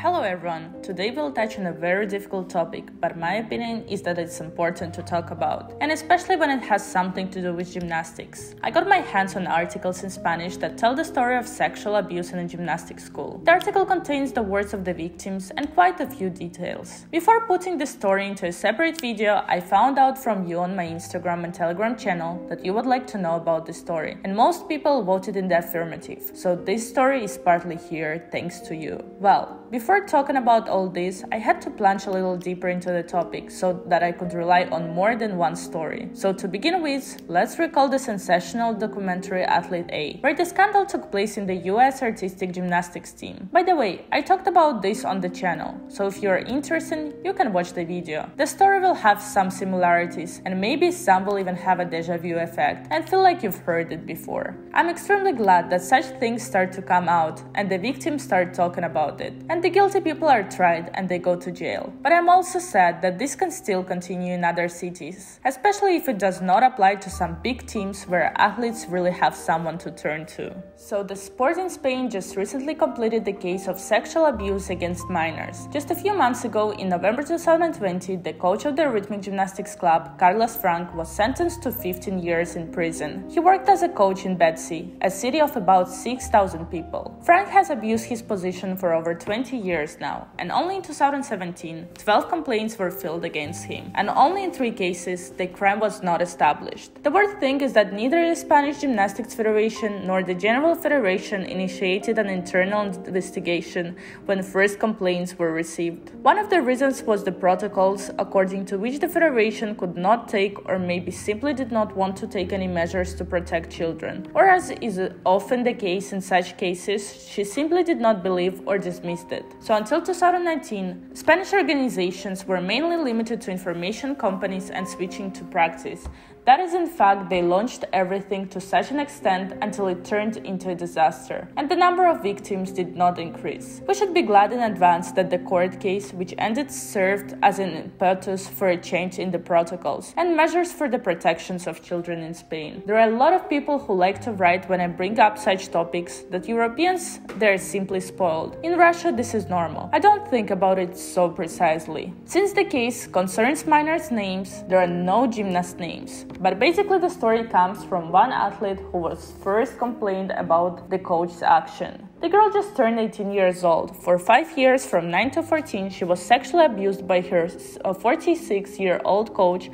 Hello everyone, today we'll touch on a very difficult topic, but my opinion is that it's important to talk about, and especially when it has something to do with gymnastics. I got my hands on articles in Spanish that tell the story of sexual abuse in a gymnastics school. The article contains the words of the victims and quite a few details. Before putting the story into a separate video, I found out from you on my Instagram and Telegram channel that you would like to know about the story, and most people voted in the affirmative, so this story is partly here thanks to you. Well, before talking about all this, I had to plunge a little deeper into the topic so that I could rely on more than one story. So to begin with, let's recall the sensational documentary Athlete A, where the scandal took place in the US artistic gymnastics team. By the way, I talked about this on the channel, so if you are interested, you can watch the video. The story will have some similarities, and maybe some will even have a deja vu effect and feel like you've heard it before. I'm extremely glad that such things start to come out and the victims start talking about it, and the guilty people are tried and they go to jail. But I'm also sad that this can still continue in other cities, especially if it does not apply to some big teams where athletes really have someone to turn to. So the sport in Spain just recently completed the case of sexual abuse against minors. Just a few months ago, in November 2020, the coach of the Rhythmic gymnastics club, Frank, was sentenced to 15 years in prison. He worked as a coach in Betsy, a city of about 6,000 people. Frank has abused his position for over 20 years now, and only in 2017, 12 complaints were filed against him, and only in 3 cases the crime was not established. The weird thing is that neither the Spanish Gymnastics Federation nor the General Federation initiated an internal investigation when first complaints were received. One of the reasons was the protocols, according to which the federation could not take or maybe simply did not want to take any measures to protect children, or as is often the case in such cases, she simply did not believe or dismissed it. So until 2019, Spanish organizations were mainly limited to information companies and switching to practice. That is, in fact, they launched everything to such an extent until it turned into a disaster, and the number of victims did not increase. We should be glad in advance that the court case, which ended, served as an impetus for a change in the protocols and measures for the protections of children in Spain. There are a lot of people who like to write when I bring up such topics that Europeans, they're simply spoiled. In Russia, this is normal. I don't think about it so precisely. Since the case concerns minors' names, there are no gymnast names. But basically the story comes from one athlete who was first complained about the coach's action. The girl just turned 18 years old. For 5 years, from 9 to 14, she was sexually abused by her 46-year-old coach,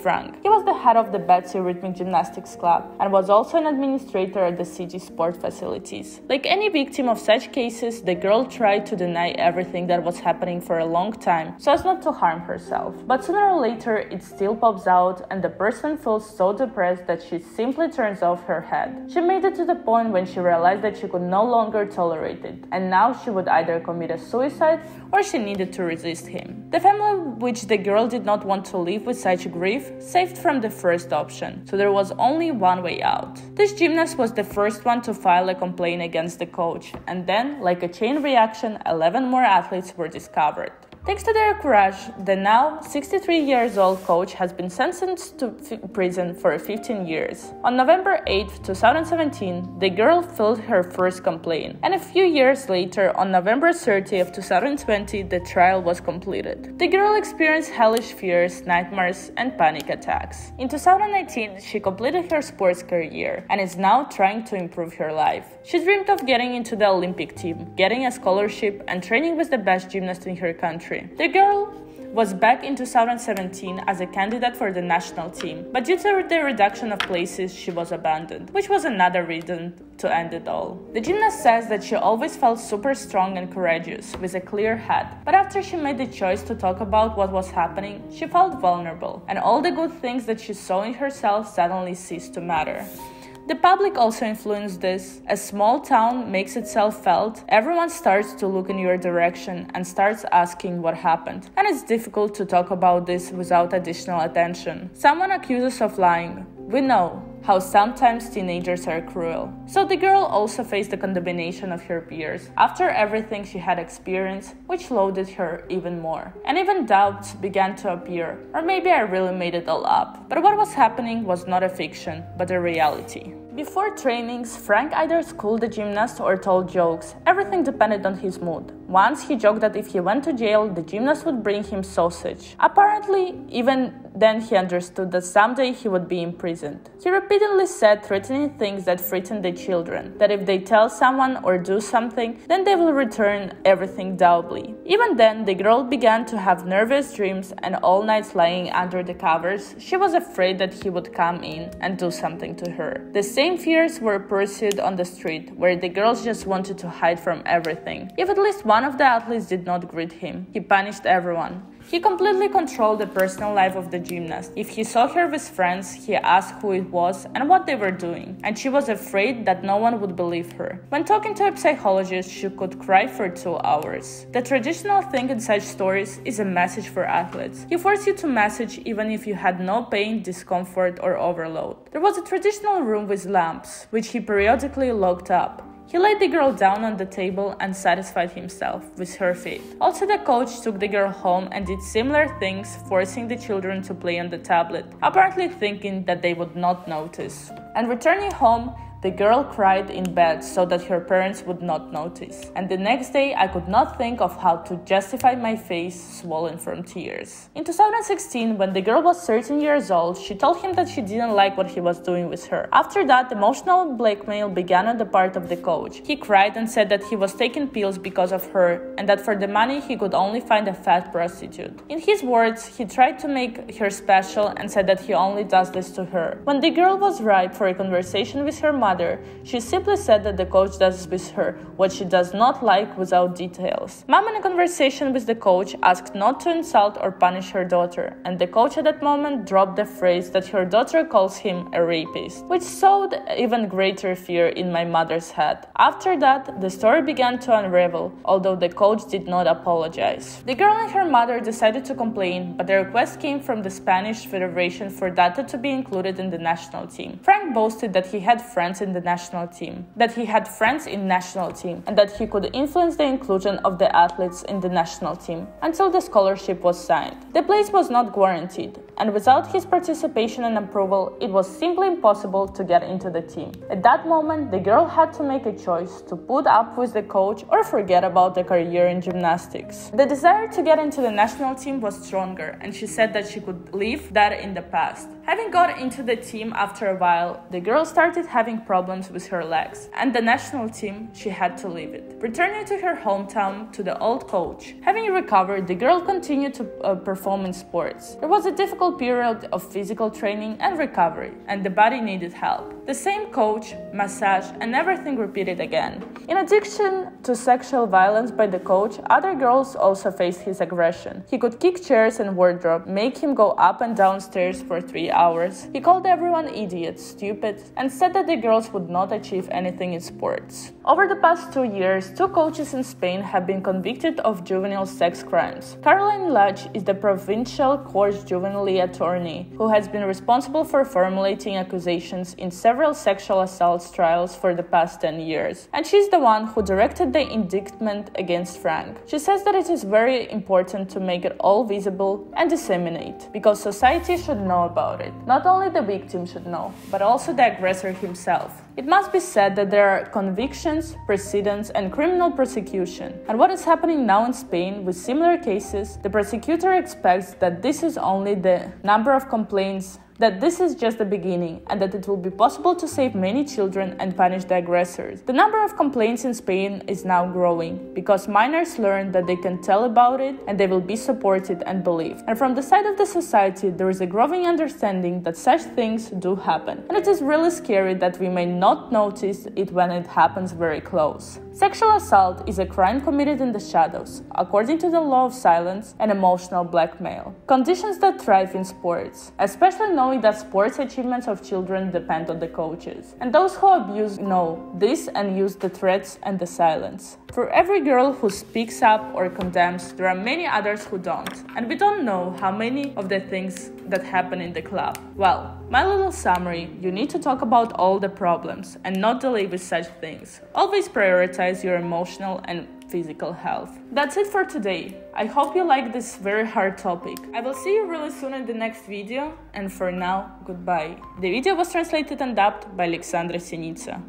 Frank. He was the head of the Betsy Rhythmic Gymnastics Club and was also an administrator at the city sport facilities. Like any victim of such cases, the girl tried to deny everything that was happening for a long time so as not to harm herself. But sooner or later, it still pops out and the person feels so depressed that she simply turns off her head. She made it to the point when she realized that she could no longer tolerate it, and now she would either commit a suicide or she needed to resist him. The family, which the girl did not want to live with such grief, saved from the first option, so there was only one way out. This gymnast was the first one to file a complaint against the coach, and then, like a chain reaction, 11 more athletes were discovered. Thanks to their courage, the now 63-year-old coach has been sentenced to prison for 15 years. On November 8, 2017, the girl filed her first complaint, and a few years later, on November 30, 2020, the trial was completed. The girl experienced hellish fears, nightmares, and panic attacks. In 2019, she completed her sports career and is now trying to improve her life. She dreamed of getting into the Olympic team, getting a scholarship, and training with the best gymnast in her country. The girl was back in 2017 as a candidate for the national team, but due to the reduction of places, she was abandoned, which was another reason to end it all. The gymnast says that she always felt super strong and courageous, with a clear head, but after she made the choice to talk about what was happening, she felt vulnerable, and all the good things that she saw in herself suddenly ceased to matter. The public also influenced this. A small town makes itself felt, everyone starts to look in your direction and starts asking what happened. And it's difficult to talk about this without additional attention. Someone accuses of lying. We know how sometimes teenagers are cruel. So the girl also faced the condemnation of her peers after everything she had experienced, which loaded her even more. And even doubts began to appear, or maybe I really made it all up. But what was happening was not a fiction, but a reality. Before trainings, Frank either schooled the gymnast or told jokes. Everything depended on his mood. Once he joked that if he went to jail, the gymnast would bring him sausage. Apparently, even then he understood that someday he would be imprisoned. He repeatedly said threatening things that threatened the children, that if they tell someone or do something, then they will return everything doubly. Even then, the girl began to have nervous dreams, and all nights lying under the covers, she was afraid that he would come in and do something to her. The same fears were pursued on the street, where the girls just wanted to hide from everything. If at least one of the athletes did not greet him, he punished everyone. He completely controlled the personal life of the gymnast. If he saw her with friends, he asked who it was and what they were doing, and she was afraid that no one would believe her. When talking to a psychologist, she could cry for 2 hours. The traditional thing in such stories is a message for athletes. He forced you to message even if you had no pain, discomfort, or overload. There was a traditional room with lamps, which he periodically locked up. He laid the girl down on the table and satisfied himself with her fate. Also, the coach took the girl home and did similar things, forcing the children to play on the tablet, apparently thinking that they would not notice. And returning home, the girl cried in bed so that her parents would not notice. And the next day, I could not think of how to justify my face swollen from tears. In 2016, when the girl was 13 years old, she told him that she didn't like what he was doing with her. After that, emotional blackmail began on the part of the coach. He cried and said that he was taking pills because of her, and that for the money he could only find a fat prostitute. In his words, he tried to make her special and said that he only does this to her. When the girl was ripe for a conversation with her mother, she simply said that the coach does with her what she does not like without details. Mom, in a conversation with the coach, asked not to insult or punish her daughter, and the coach at that moment dropped the phrase that her daughter calls him a rapist, which sowed even greater fear in my mother's head. After that, the story began to unravel, although the coach did not apologize. The girl and her mother decided to complain, but the request came from the Spanish Federation for data to be included in the national team. Frank boasted that he had friends in the national team, and that he could influence the inclusion of the athletes in the national team until the scholarship was signed. The place was not guaranteed, and without his participation and approval, it was simply impossible to get into the team. At that moment, the girl had to make a choice to put up with the coach or forget about the career in gymnastics. The desire to get into the national team was stronger, and she said that she could leave that in the past. Having got into the team after a while, the girl started having problems with her legs, and the national team, she had to leave it. Returning to her hometown to the old coach. Having recovered, the girl continued to perform in sports. There was a difficult period of physical training and recovery, and the body needed help. The same coach, massage, and everything repeated again. In addition to sexual violence by the coach, other girls also faced his aggression. He could kick chairs and wardrobe, make him go up and down stairs for 3 hours. He called everyone idiots, stupid, and said that the girls would not achieve anything in sports. Over the past 2 years, 2 coaches in Spain have been convicted of juvenile sex crimes. Caroline Lodge is the provincial court's juvenile attorney, who has been responsible for formulating accusations in several sexual assault trials for the past 10 years. And she's the one who directed the indictment against Frank. She says that it is very important to make it all visible and disseminate, because society should know about it. Not only the victim should know, but also the aggressor himself. It must be said that there are convictions, precedents, and criminal prosecution. And what is happening now in Spain with similar cases, the prosecutor expects that this is only the number of complaints, that this is just the beginning, and that it will be possible to save many children and punish the aggressors. The number of complaints in Spain is now growing, because minors learn that they can tell about it and they will be supported and believed. And from the side of the society, there is a growing understanding that such things do happen. And it is really scary that we may not notice it when it happens very close. Sexual assault is a crime committed in the shadows, according to the law of silence and emotional blackmail. Conditions that thrive in sports, especially knowing that sports achievements of children depend on the coaches. And those who abuse know this and use the threats and the silence. For every girl who speaks up or condemns, there are many others who don't. And we don't know how many of the things that happen in the club. Well, my little summary, you need to talk about all the problems and not delay with such things. Always prioritize your emotional and physical health. That's it for today. I hope you like this very hard topic. I will see you really soon in the next video, and for now, goodbye. The video was translated and dubbed by Alexandra Senica.